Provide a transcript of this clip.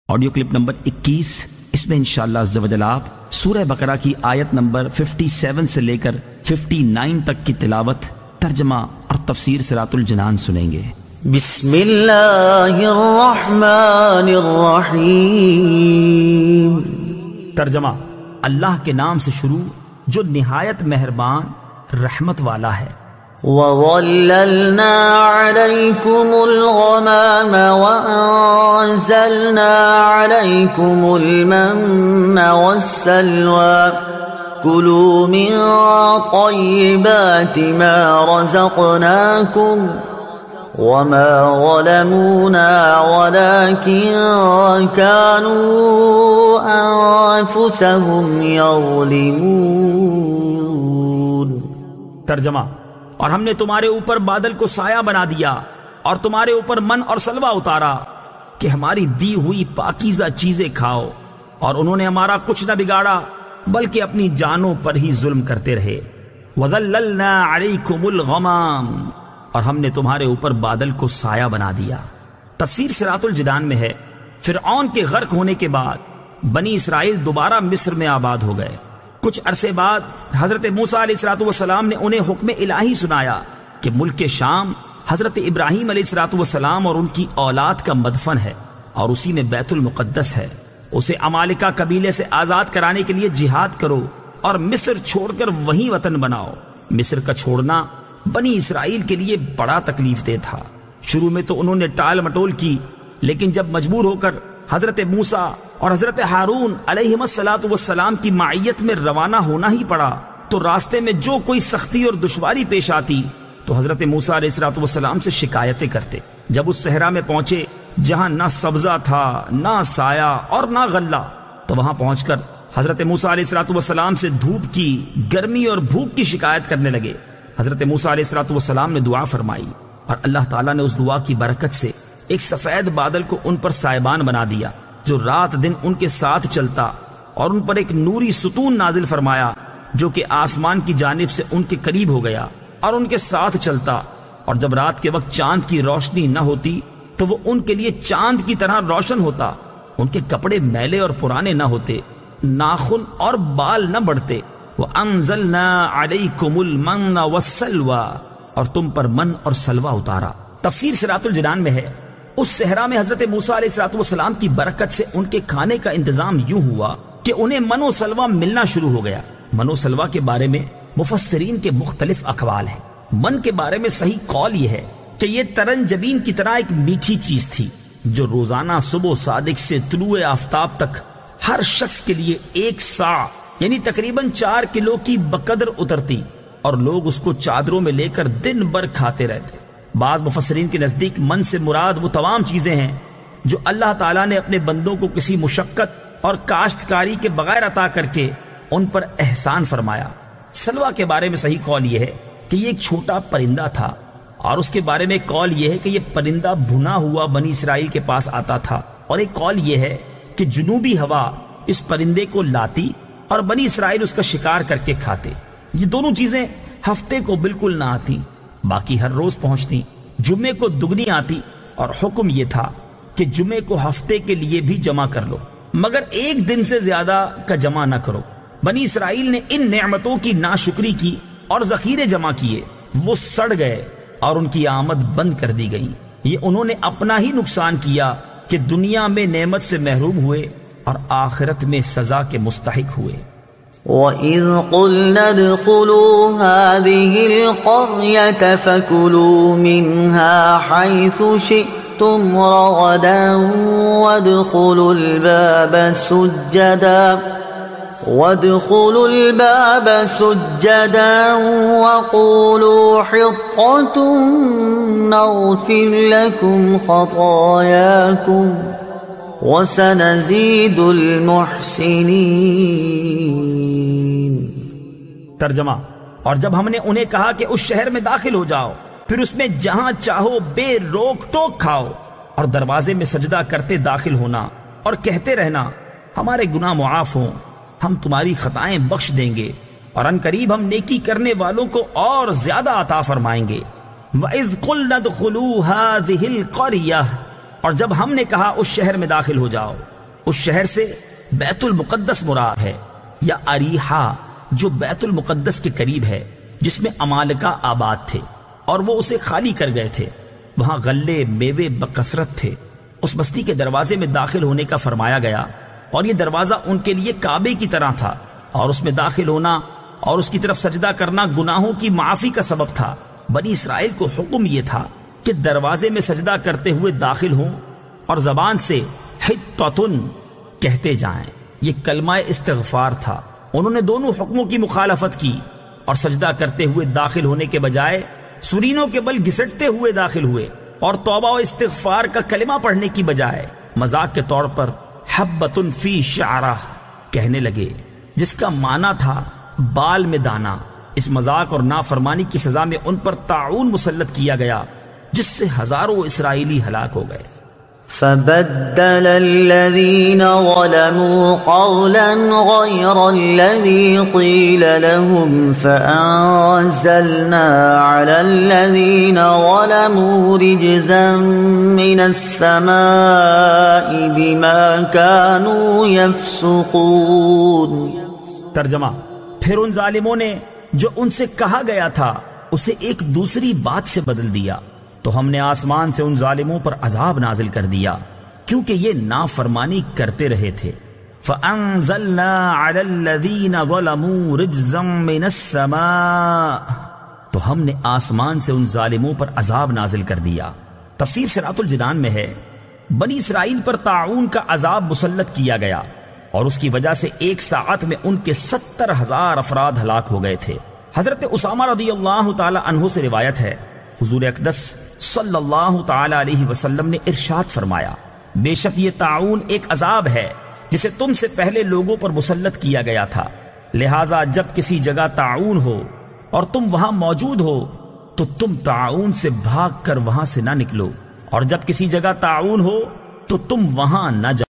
Audio clip number 21، اس میں انشاءاللہ عز و جل آپ سورہ بقرہ کی آیت نمبر 57 سے لے کر 59 تک کی تلاوت، ترجمہ اور تفسیر صراط الجنان سنیں گے۔ بسم اللہ الرحمن الرحیم۔ ترجمہ: اللہ کے نام سے شروع جو نہایت مہربان رحمت والا ہے۔ وَظَلَّلْنَا عَلَيْكُمُ الْغَمَامَ وَأَنزَلْنَا عَلَيْكُمُ الْمَنَّ وَالسَّلْوَىٰ كُلُوا مِن طَيِّبَاتِ مَا رَزَقْنَاكُمْ وَمَا ظَلَمُونَا وَلَكِن كَانُوا أَنفُسَهُمْ يَظْلِمُونَ۔ ترجمہ: اور ہم نے تمہارے اوپر بادل کو سایہ بنا دیا اور تمہارے اوپر من اور سلوہ اتارا کہ ہماری دی ہوئی پاکیزہ چیزیں کھاؤ، اور انہوں نے ہمارا کچھ نہ بگاڑا بلکہ اپنی جانوں پر ہی ظلم کرتے رہے۔ وَظَلَّلْنَا عَلَيْكُمُ الْغَمَامَ، اور ہم نے تمہارے اوپر بادل کو سایہ بنا دیا۔ تفسیر صراط الجنان میں ہے، فرعون کے غرق ہونے کے بعد بنی اسرائیل دوبارہ مصر میں آباد ہو گئے۔ کچھ عرصے بعد حضرت موسیٰ علیہ السلام نے انہیں حکم الہی سنایا کہ ملک شام حضرت ابراہیم علیہ السلام اور ان کی اولاد کا مدفن ہے اور اسی میں بیت المقدس ہے، اسے عمالقہ قبیلے سے آزاد کرانے کے لیے جہاد کرو اور مصر چھوڑ کر وہیں وطن بناؤ۔ مصر کا چھوڑنا بنی اسرائیل کے لیے بڑا تکلیف دہ تھا۔ شروع میں تو انہوں نے ٹال مٹول کی، لیکن جب مجبور ہو کر حضرت موسیٰ اور حضرت ہارون علیہم السلام کی معیت میں روانہ ہونا ہی پڑا تو راستے میں جو کوئی سختی اور دشواری پیش آتی تو حضرت موسیٰ علیہ السلام سے شکایتیں کرتے۔ جب اس صحرا میں پہنچے جہاں نہ سبزہ تھا، نہ سایہ اور نہ غلہ، تو وہاں پہنچ کر حضرت موسیٰ علیہ السلام سے دھوپ کی، گرمی اور بھوک کی شکایت کرنے لگے۔ حضرت موسیٰ علیہ السلام نے دعا فرمائی اور اللہ تعالیٰ نے اس دعا کی برکت سے ایک سفید بادل کو ان پر سائبان بنا دیا جو رات دن ان کے ساتھ چلتا، اور ان پر ایک نوری ستون نازل فرمایا جو کہ آسمان کی جانب سے ان کے قریب ہو گیا اور ان کے ساتھ چلتا، اور جب رات کے وقت چاند کی روشنی نہ ہوتی تو وہ ان کے لیے چاند کی طرح روشن ہوتا، ان کے کپڑے میلے اور پرانے نہ ہوتے، ناخن اور بال نہ بڑھتے۔ وَأَنزَلْنَا عَلَيْكُمُ الْمَنَّ وَالسَّلْوَىٰ، اور تم پر من اور سلوہ اتارا۔ تفسیر صراط الجنان میں ہے، اس صحرا میں حضرت موسیٰ علیہ السلام کی برکت سے ان کے کھانے کا انتظام یوں ہوا کہ انہیں من و سلوہ ملنا شروع ہو گیا۔ من و سلوہ کے بارے میں مفسرین کے مختلف اقوال ہیں۔ من کے بارے میں صحیح قول یہ ہے کہ یہ ترنجبین کی طرح ایک میٹھی چیز تھی جو روزانہ صبح صادق سے طلوع آفتاب تک ہر شخص کے لیے 1 سا یعنی تقریباً 4 کلو کی بقدر اترتی، اور لوگ اس کو چادروں میں لے کر دن بھر کھاتے رہتے۔ بعض مفسرین کے نزدیک من سے مراد وہ تمام چیزیں ہیں جو اللہ تعالیٰ نے اپنے بندوں کو کسی مشقت اور کاشتکاری کے بغیر عطا کر کے ان پر احسان فرمایا۔ سلوہ کے بارے میں صحیح قول یہ ہے کہ یہ ایک چھوٹا پرندہ تھا، اور اس کے بارے میں قول یہ ہے کہ یہ پرندہ بھنا ہوا بنی اسرائیل کے پاس آتا تھا، اور ایک قول یہ ہے کہ جنوبی ہوا اس پرندے کو لاتی اور بنی اسرائیل اس کا شکار کر کے کھاتے۔ یہ دونوں چیزیں ہفتے کو بالکل نہ آتی، باقی ہر روز پہنچتی۔ جمعے کو دگنی آتی، اور حکم یہ تھا کہ جمعے کو ہفتے کے لیے بھی جمع کر لو، مگر 1 دن سے زیادہ کا جمع نہ کرو۔ بنی اسرائیل نے ان نعمتوں کی ناشکری کی اور ذخیرے جمع کیے، وہ سڑ گئے اور ان کی آمد بند کر دی گئی۔ یہ انہوں نے اپنا ہی نقصان کیا کہ دنیا میں نعمت سے محروم ہوئے اور آخرت میں سزا کے مستحق ہوئے۔ وَإِذْ قُلْنَا ادْخُلُوا هَٰذِهِ الْقَرْيَةَ فَكُلُوا مِنْهَا حَيْثُ شِئْتُمْ رَغَدًا وَادْخُلُوا الْبَابَ سُجَّدًا وَقُولُوا حِطَّةٌ نَغْفِرْ لَكُمْ خَطَايَاكُمْ وَسَنَزِيدُ الْمُحْسِنِينَ۔ ترجمہ: اور جب ہم نے انہیں کہا کہ اس شہر میں داخل ہو جاؤ، پھر اس میں جہاں چاہو بے روک ٹوک کھاؤ، اور دروازے میں سجدہ کرتے داخل ہونا اور کہتے رہنا ہمارے گناہ معاف ہوں، ہم تمہاری خطائیں بخش دیں گے، اور ان قریب ہم نیکی کرنے والوں کو اور زیادہ عطا فرمائیں گے۔ وَإِذْ قُلْنَا ادْخُلُوا هَٰذِهِ الْقَرْيَةَ، اور جب ہم نے کہا اس شہر میں داخل ہو جاؤ، اس شہر سے بیت المقدس مراد ہے، یا اریحا جو بیت المقدس کے قریب ہے، جس میں عمالقہ آباد تھے اور وہ اسے خالی کر گئے تھے۔ وہاں غلے میوے بکثرت تھے۔ اس بستی کے دروازے میں داخل ہونے کا فرمایا گیا، اور یہ دروازہ ان کے لیے کعبے کی طرح تھا، اور اس میں داخل ہونا اور اس کی طرف سجدہ کرنا گناہوں کی معافی کا سبب تھا۔ بنی اسرائیل کو حکم یہ تھا کہ دروازے میں سجدہ کرتے ہوئے داخل ہوں اور زبان سے حطۃ کہتے جائیں۔ یہ کلمہ استغفار تھا۔ انہوں نے دونوں حکموں کی مخالفت کی اور سجدہ کرتے ہوئے داخل ہونے کے بجائے سرینوں کے بل گھسٹتے ہوئے داخل ہوئے، اور توبہ و استغفار کا کلمہ پڑھنے کی بجائے مذاق کے طور پر حبۃ فی شعرہ کہنے لگے، جس کا معنی تھا بال میں دانا۔ اس مذاق اور نافرمانی کی سزا میں ان پر طاعون مسلط کیا گیا، جس سے ہزاروں اسرائیلی ہلاک ہو گئے۔ فبدل الذين ظلموا قولا غير الذي قيل لهم فأنزلنا على الذين ظلموا رجزا من السماء بما كانوا يفسقون۔ ترجمہ: پھر ان ظالموں نے جو ان سے کہا گیا تھا اسے ایک دوسری بات سے بدل دیا، تو ہم نے آسمان سے ان ظالموں پر عذاب نازل کر دیا کیونکہ یہ نافرمانی کرتے رہے تھے۔ فَأَنزَلْنَا عَلَى الَّذِينَ ظَلَمُوا رِجْزًا مِّنَ السَّمَاءِ، تو ہم نے آسمان سے ان ظالموں پر عذاب نازل کر دیا۔ تفسیر صراط الجنان میں ہے، بنی اسرائیل پر طاعون کا عذاب مسلط کیا گیا، اور اس کی وجہ سے ایک ساعت میں ان کے 70,000 افراد ہلاک ہو گئے تھے۔ حضرت اسامہ رضی اللہ تعالی عنہ سے روایت ہے، حضور اقدس صلی اللہ تعالی علیہ وسلم نے ارشاد فرمایا، بے شک یہ طاعون ایک عذاب ہے جسے تم سے پہلے لوگوں پر مسلط کیا گیا تھا، لہٰذا جب کسی جگہ طاعون ہو اور تم وہاں موجود ہو تو تم طاعون سے بھاگ کر وہاں سے نہ نکلو، اور جب کسی جگہ طاعون ہو تو تم وہاں نہ جاؤ۔